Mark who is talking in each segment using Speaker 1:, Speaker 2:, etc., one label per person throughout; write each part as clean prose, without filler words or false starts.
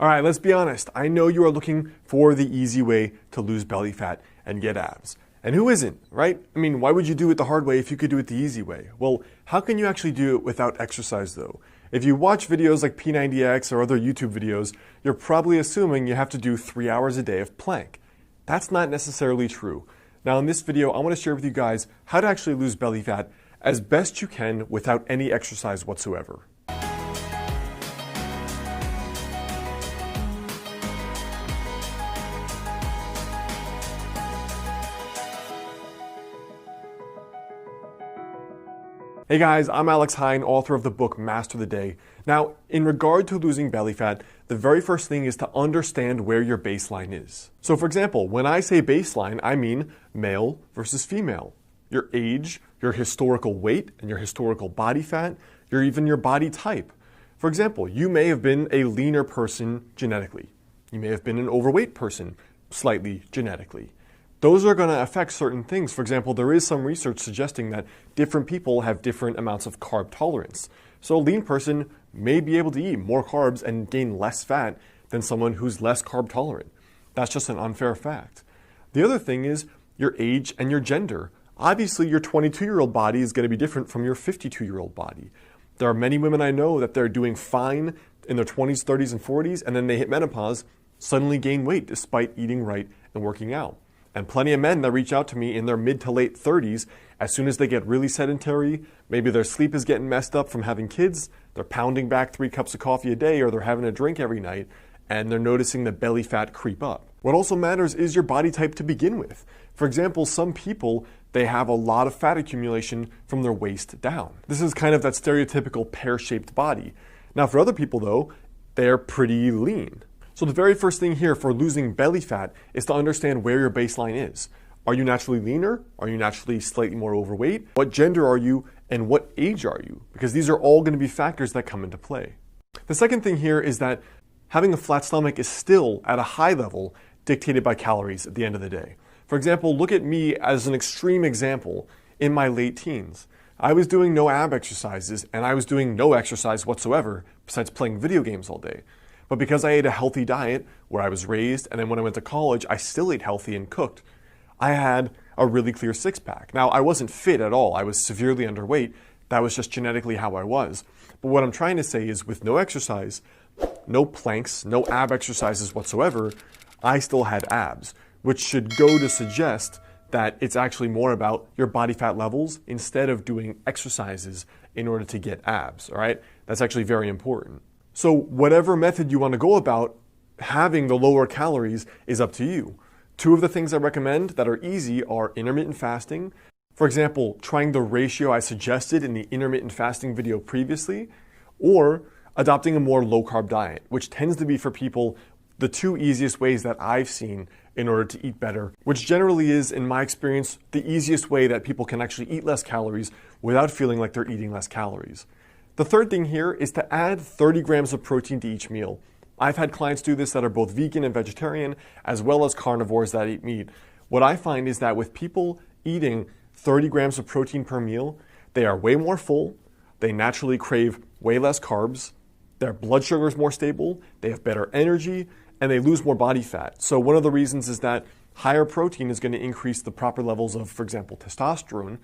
Speaker 1: All right, let's be honest. I know you are looking for the easy way to lose belly fat and get abs. And who isn't, right? I mean, why would you do it the hard way if you could do it the easy way? Well, how can you actually do it without exercise though? If you watch videos like P90X or other YouTube videos, you're probably assuming you have to do 3 hours a day of plank. That's not necessarily true. Now in this video, I want to share with you guys how to actually lose belly fat as best you can without any exercise whatsoever. Hey guys, I'm Alex Hine, author of the book Master the Day. Now, in regard to losing belly fat, the very first thing is to understand where your baseline is. So for example, when I say baseline, I mean male versus female. Your age, your historical weight, and your historical body fat, even your body type. For example, you may have been a leaner person genetically. You may have been an overweight person slightly genetically. Those are going to affect certain things. For example, there is some research suggesting that different people have different amounts of carb tolerance. So a lean person may be able to eat more carbs and gain less fat than someone who's less carb tolerant. That's just an unfair fact. The other thing is your age and your gender. Obviously, your 22-year-old body is going to be different from your 52-year-old body. There are many women I know that they're doing fine in their 20s, 30s, and 40s, and then they hit menopause, suddenly gain weight despite eating right and working out. And plenty of men that reach out to me in their mid to late 30s, as soon as they get really sedentary, maybe their sleep is getting messed up from having kids, they're pounding back 3 cups of coffee a day, or they're having a drink every night, and they're noticing the belly fat creep up. What also matters is your body type to begin with. For example, some people, they have a lot of fat accumulation from their waist down. This is kind of that stereotypical pear-shaped body. Now for other people though, they're pretty lean. So the very first thing here for losing belly fat is to understand where your baseline is. Are you naturally leaner? Are you naturally slightly more overweight? What gender are you and what age are you? Because these are all going to be factors that come into play. The second thing here is that having a flat stomach is still at a high level dictated by calories at the end of the day. For example, look at me as an extreme example in my late teens. I was doing no ab exercises and I was doing no exercise whatsoever besides playing video games all day. But because I ate a healthy diet where I was raised, and then when I went to college, I still ate healthy and cooked, I had a really clear six-pack. Now, I wasn't fit at all. I was severely underweight. That was just genetically how I was. But what I'm trying to say is with no exercise, no planks, no ab exercises whatsoever, I still had abs, which should go to suggest that it's actually more about your body fat levels instead of doing exercises in order to get abs, all right? That's actually very important. So whatever method you want to go about, having the lower calories is up to you. 2 of the things I recommend that are easy are intermittent fasting. For example, trying the ratio I suggested in the intermittent fasting video previously, or adopting a more low-carb diet, which tends to be for people the 2 easiest ways that I've seen in order to eat better, which generally is, in my experience, the easiest way that people can actually eat less calories without feeling like they're eating less calories. The third thing here is to add 30 grams of protein to each meal. I've had clients do this that are both vegan and vegetarian, as well as carnivores that eat meat. What I find is that with people eating 30 grams of protein per meal, they are way more full, they naturally crave way less carbs, their blood sugar is more stable, they have better energy, and they lose more body fat. So one of the reasons is that higher protein is going to increase the proper levels of, for example, testosterone,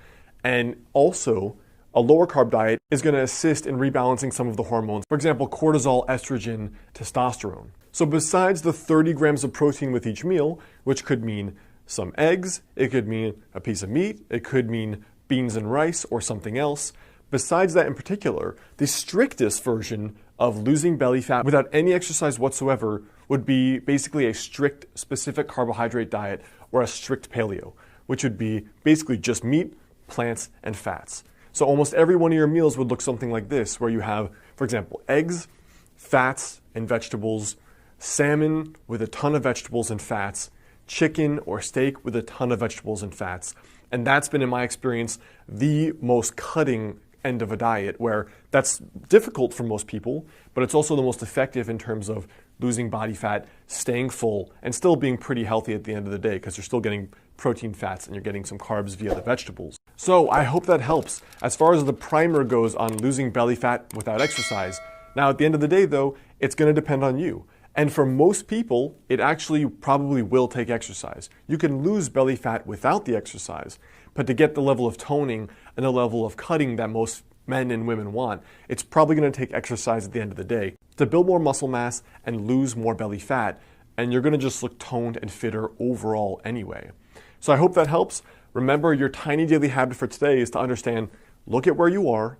Speaker 1: and also a lower carb diet is going to assist in rebalancing some of the hormones. For example, cortisol, estrogen, testosterone. So besides the 30 grams of protein with each meal, which could mean some eggs, it could mean a piece of meat, it could mean beans and rice or something else. Besides that in particular, the strictest version of losing belly fat without any exercise whatsoever would be basically a strict specific carbohydrate diet or a strict paleo, which would be basically just meat, plants, and fats. So almost every one of your meals would look something like this, where you have, for example, eggs, fats, and vegetables, salmon with a ton of vegetables and fats, chicken or steak with a ton of vegetables and fats. And that's been, in my experience, the most cutting end of a diet, where that's difficult for most people, but it's also the most effective in terms of losing body fat, staying full, and still being pretty healthy at the end of the day, because you're still getting protein, fats, and you're getting some carbs via the vegetables. So I hope that helps as far as the primer goes on losing belly fat without exercise. Now at the end of the day though, it's going to depend on you. And for most people, it actually probably will take exercise. You can lose belly fat without the exercise, but to get the level of toning and the level of cutting that most men and women want, it's probably going to take exercise at the end of the day to build more muscle mass and lose more belly fat, and you're going to just look toned and fitter overall anyway. So I hope that helps. Remember, your tiny daily habit for today is to understand, look at where you are,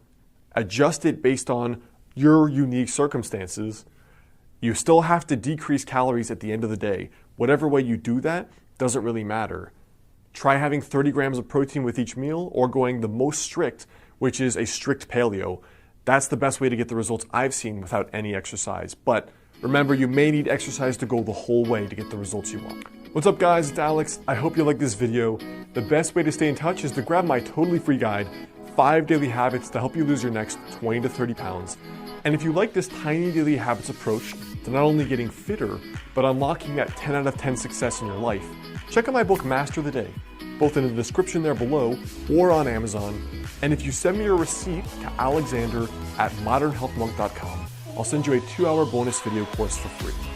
Speaker 1: adjust it based on your unique circumstances. You still have to decrease calories at the end of the day. Whatever way you do that doesn't really matter. Try having 30 grams of protein with each meal, or going the most strict, which is a strict paleo. That's the best way to get the results I've seen without any exercise. But remember, you may need exercise to go the whole way to get the results you want. What's up guys, it's Alex. I hope you like this video. The best way to stay in touch is to grab my totally free guide, 5 daily habits to help you lose your next 20 to 30 pounds. And if you like this tiny daily habits approach to not only getting fitter, but unlocking that 10 out of 10 success in your life, check out my book, Master the Day, both in the description there below or on Amazon. And if you send me your receipt to alexander@modernhealthmonk.com, I'll send you a 2-hour bonus video course for free.